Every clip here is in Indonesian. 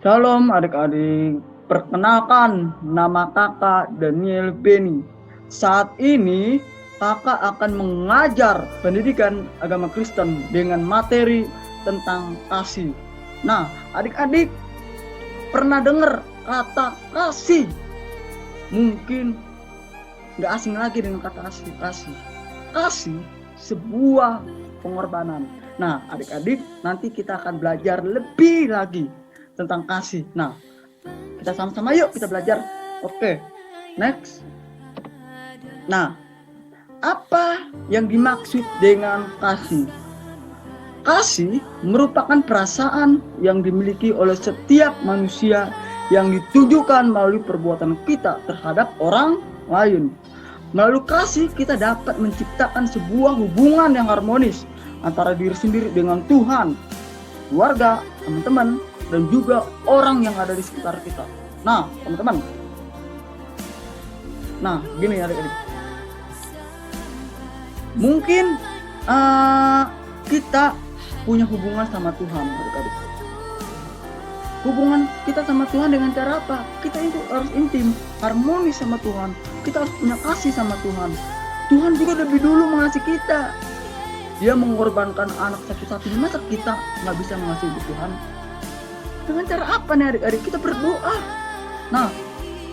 Shalom adik-adik, perkenalkan nama kakak Daniel Beni. Saat ini kakak akan mengajar pendidikan agama Kristen dengan materi tentang kasih. Nah, adik-adik pernah dengar kata kasih? Mungkin nggak asing lagi dengan kata kasih. Kasih sebuah pengorbanan. Nah, adik-adik nanti kita akan belajar lebih lagi tentang kasih. Nah, kita sama-sama yuk kita belajar. Oke, next. Nah, apa yang dimaksud dengan kasih? Kasih merupakan perasaan yang dimiliki oleh setiap manusia yang ditujukan melalui perbuatan kita terhadap orang lain. Melalui kasih kita dapat menciptakan sebuah hubungan yang harmonis antara diri sendiri dengan Tuhan, keluarga, teman-teman, dan juga orang yang ada di sekitar kita. Nah, teman-teman. Nah, gini ya adik-adik. Mungkin kita punya hubungan sama Tuhan, adik-adik. Hubungan kita sama Tuhan dengan cara apa? Kita itu harus intim, harmonis sama Tuhan. Kita harus punya kasih sama Tuhan. Tuhan juga lebih dulu mengasihi kita. Dia mengorbankan anak satu-satunya. Masa kita nggak bisa mengasihi Tuhan? Dengan cara apa nih adik-adik? Kita berdoa. Nah,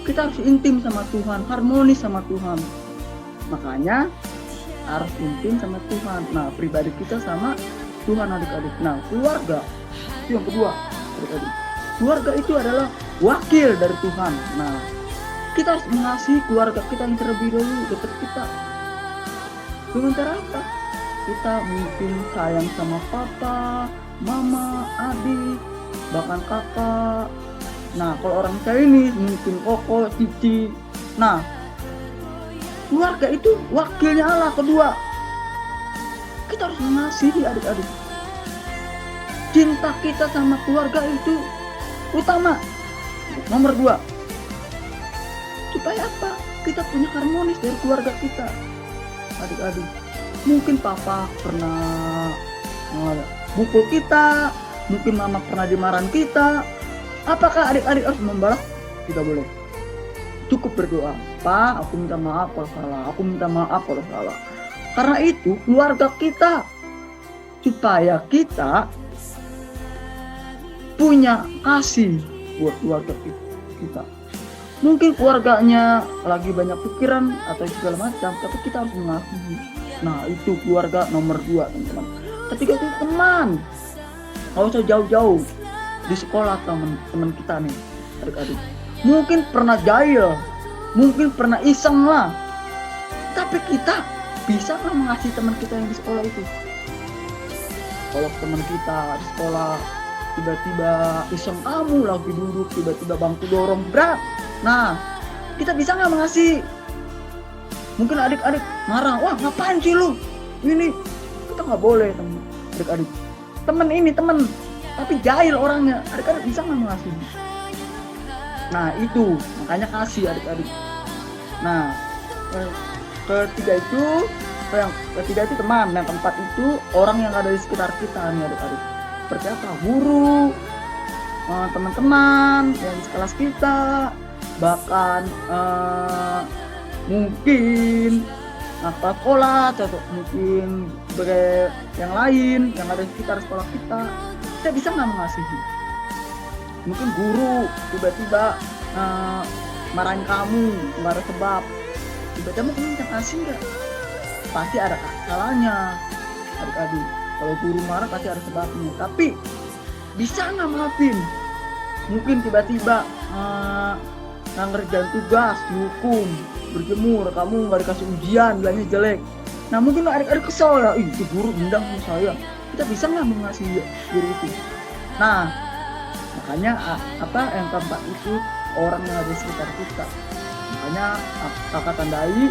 kita harus intim sama Tuhan, harmonis sama Tuhan. Makanya harus intim sama Tuhan. Nah, pribadi kita sama Tuhan adik-adik. Nah, keluarga itu yang kedua adik-adik. Keluarga itu adalah wakil dari Tuhan. Nah, kita harus mengasihi keluarga kita yang terlebih dahulu dekat kita. Dengan cara apa? Kita mungkin sayang sama papa, mama, adik, bahkan kakak. Nah, kalau orang Chinese mungkin koko, cici. Nah, keluarga itu wakilnya Allah kedua. Kita harus mengasihi adik-adik. Cinta kita sama keluarga itu utama, nomor 2. Supaya apa? Kita punya harmonis dari keluarga kita, adik-adik. Mungkin papa pernah mukul kita, mungkin mama pernah dimarahin kita. Apakah adik-adik harus membalas? Tidak boleh. Cukup berdoa, Pak, aku minta maaf kalau salah, aku minta maaf kalau salah. Karena itu keluarga kita, supaya kita punya kasih buat keluarga kita. Mungkin keluarganya lagi banyak pikiran atau segala macam, tapi kita harus mengasihi. Nah, itu keluarga nomor 2, teman-teman. Ketiga itu teman. Nggak usah jauh-jauh, di sekolah teman kita nih, adik-adik. Mungkin pernah jahil, mungkin pernah iseng lah, tapi kita bisa nggak mengasihi teman kita yang di sekolah itu? Kalau teman kita di sekolah tiba-tiba iseng, kamu lagi duduk tiba-tiba bangku dorong berat, nah kita bisa nggak mengasihi? Mungkin adik-adik marah, wah ngapain sih lu ini? Kita nggak boleh, adik-adik. Temen ini temen, tapi jahil orangnya, adik-adik bisa nggak mengasihi? Nah itu makanya kasih adik-adik. Nah, ketiga itu teman. Yang keempat itu orang yang ada di sekitar kita nih adik-adik. Seperti apa? Guru, teman-teman yang di kelas kita, bahkan mungkin sekolah atau mungkin sebagai yang lain yang ada di sekitar sekolah kita. Kita bisa nggak mengasihi? Mungkin guru tiba-tiba marahin kamu nggak ada sebab, tiba-tiba kamu minta kasih nggak? Pasti ada salahnya adik-adik. Kalau guru marah pasti ada sebabnya, tapi bisa nggak maafin? Mungkin tiba-tiba nggak ngerjain tugas, dihukum, berjemur, kamu nggak dikasih ujian, bilangnya jelek. Nah mungkin adik-adik kesel ya, itu guru dendam sama saya. Kita bisa nggak mengasihi guru itu? Nah, makanya yang keempat itu orang yang ada di sekitar kita. Makanya kakak tandai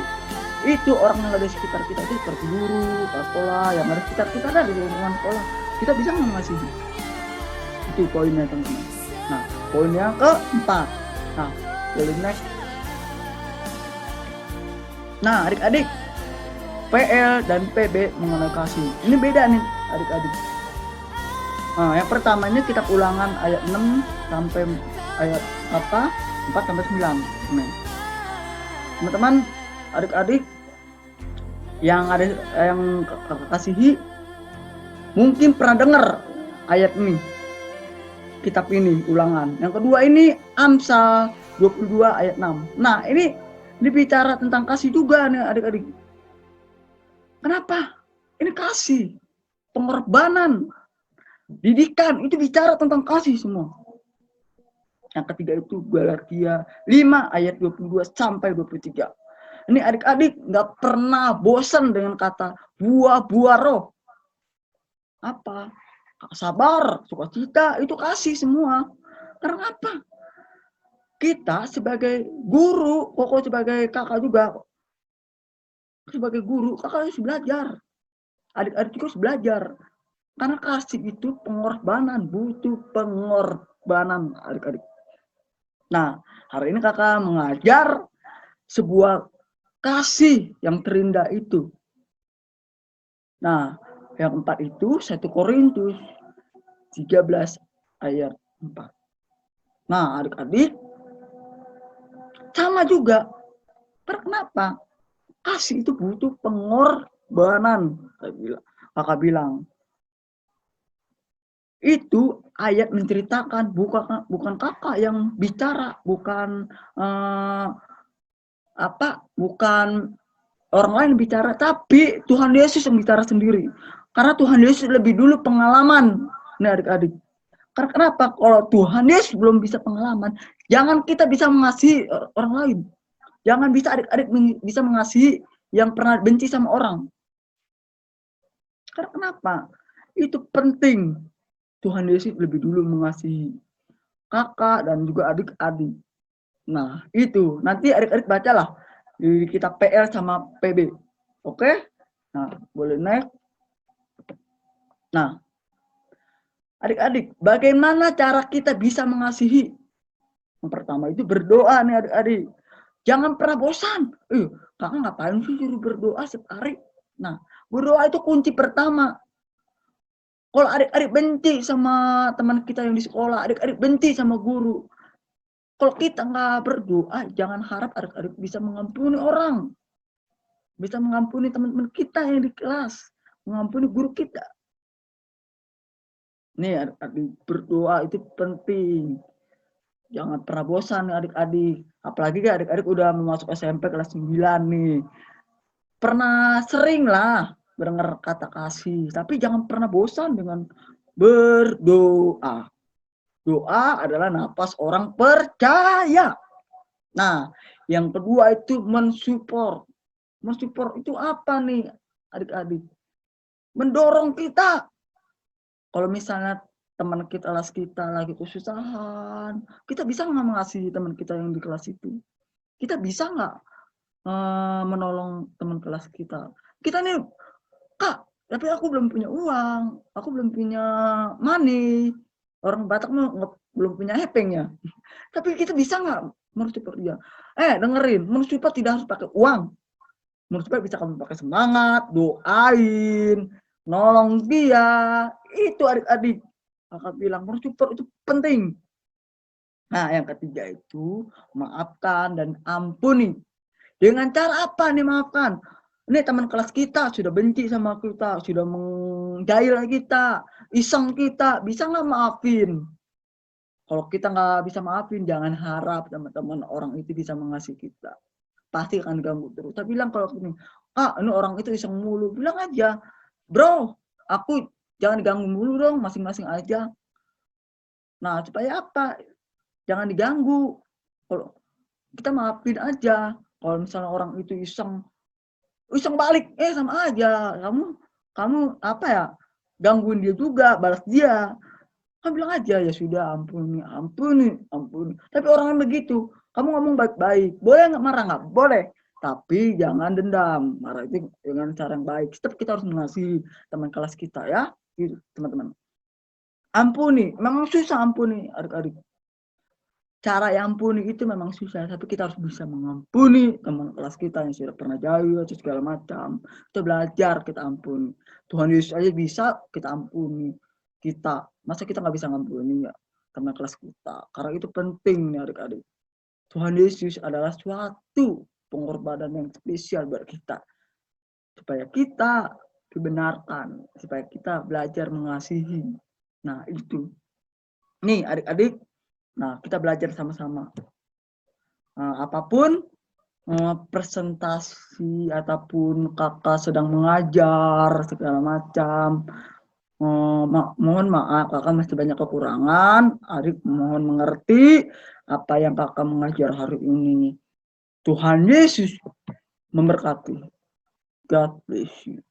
itu orang yang ada di sekitar kita itu seperti guru, kepala sekolah yang ada di sekitar kita, ada di lingkungan sekolah. Kita bisa nggak mengasihi? Itu poinnya teman-teman. Nah, poin yang keempat. Nah, boleh next. Nah, adik-adik, PL dan PB mengenai kasih. Ini beda nih, adik-adik. Nah, yang pertama ini kitab Ulangan ayat 6 sampai ayat 4 sampai 9. Nah, teman-teman, adik-adik yang kakak kasihi, mungkin pernah dengar ayat ini, kitab ini, Ulangan. Yang kedua ini Amsal 22 ayat 6. Nah, ini dibicara tentang kasih juga nih adik-adik. Kenapa? Ini kasih, pengorbanan, didikan, itu bicara tentang kasih semua. Yang ketiga itu Galatia 5 ayat 22 sampai 23. Ini adik-adik nggak pernah bosan dengan kata buah-buah roh. Apa? Sabar, sukacita, itu kasih semua. Karena apa? Kita sebagai guru, koko sebagai kakak juga, sebagai guru, kakak harus belajar. Adik-adik juga harus belajar. Karena kasih itu pengorbanan, butuh pengorbanan adik-adik. Nah, hari ini kakak mengajar sebuah kasih yang terindah itu. Nah, yang keempat itu 1 Korintus 13 ayat 4. Nah, adik-adik, sama juga. Kenapa? Kasih itu butuh pengorbanan. Kakak bilang. Itu ayat menceritakan, bukan kakak yang bicara, bukan bukan orang lain bicara, tapi Tuhan Yesus yang bicara sendiri. Karena Tuhan Yesus lebih dulu pengalaman. Nah, adik-adik. Karena kenapa? Kalau Tuhan Yesus belum bisa pengalaman, jangan kita bisa mengasihi orang lain. Jangan bisa adik-adik bisa mengasihi yang pernah benci sama orang. Karena kenapa? Itu penting. Tuhan Yesus lebih dulu mengasihi kakak dan juga adik-adik. Nah, itu. Nanti adik-adik bacalah di kitab PL sama PB. Oke? Nah, boleh naik. Nah, adik-adik, bagaimana cara kita bisa mengasihi? Yang pertama itu berdoa nih adik-adik. Jangan pernah bosan. Kakak ngapain sih suruh berdoa setiap hari? Nah, berdoa itu kunci pertama. Kalau adik-adik benci sama teman kita yang di sekolah, adik-adik benci sama guru. Kalau kita nggak berdoa, jangan harap adik-adik bisa mengampuni orang. Bisa mengampuni teman-teman kita yang di kelas. Mengampuni guru kita. Nih adik-adik, berdoa itu penting. Jangan pernah bosan adik-adik. Apalagi adik-adik udah masuk SMP kelas 9 nih. Pernah sering lah mendengar kata kasih, tapi jangan pernah bosan dengan berdoa. Doa adalah napas orang percaya. Nah, yang kedua itu mensupport. Mensupport itu apa nih adik-adik? Mendorong kita. Kalau misalnya teman kita, kelas kita lagi kesusahan, kita bisa nggak mengasihi teman kita yang di kelas itu? Kita bisa nggak menolong teman kelas kita? Kita nih, Kak, tapi aku belum punya uang, aku belum punya money. Orang Batak belum punya hepeng ya. Tapi kita bisa nggak mensupport dia? Dengerin, mensupport tidak harus pakai uang. Mensupport bisa kamu pakai semangat, doain, nolong dia. Itu adik-adik. Kakak bilang mensupport itu penting. Nah, yang ketiga itu maafkan dan ampuni. Dengan cara apa nih maafkan? Ini teman kelas kita sudah benci sama kita, sudah menjahil kita, iseng kita, bisa nggak maafin? Kalau kita nggak bisa maafin, jangan harap teman-teman orang itu bisa mengasihi kita. Pasti akan ganggu terus. Tapi bilang kalau ini orang itu iseng mulu, bilang aja, bro, aku jangan diganggu mulu dong, masing-masing aja. Nah, supaya apa? Jangan diganggu. Kalau kita maafin aja. Kalau misalnya orang itu iseng balik, sama aja. Kamu apa ya? Gangguin dia juga, balas dia. Kan bilang aja, ya sudah, ampuni. Tapi orangnya begitu. Kamu ngomong baik-baik. Boleh nggak marah nggak? Boleh. Tapi jangan dendam. Marah itu dengan cara yang baik. Tetap kita harus mengasihi teman kelas kita ya. Gitu, teman-teman. Ampuni. Memang susah ampuni adik-adik. Cara yang ampuni itu memang susah, tapi kita harus bisa mengampuni teman kelas kita yang sudah pernah jauh atau segala macam. Kita belajar, kita ampuni. Tuhan Yesus aja bisa, kita ampuni. kita. Masa kita nggak bisa ngampuni ya karena kelas kita. Karena itu penting nih adik-adik. Tuhan Yesus adalah suatu pengorbanan yang spesial buat kita. Supaya kita dibenarkan, supaya kita belajar mengasihi. Nah itu. Nih adik-adik, nah kita belajar sama-sama. Nah, apapun presentasi ataupun kakak sedang mengajar segala macam, mohon maaf kakak masih banyak kekurangan. Adik mohon mengerti apa yang kakak mengajar hari ini. Tuhan Yesus memberkati. God bless you.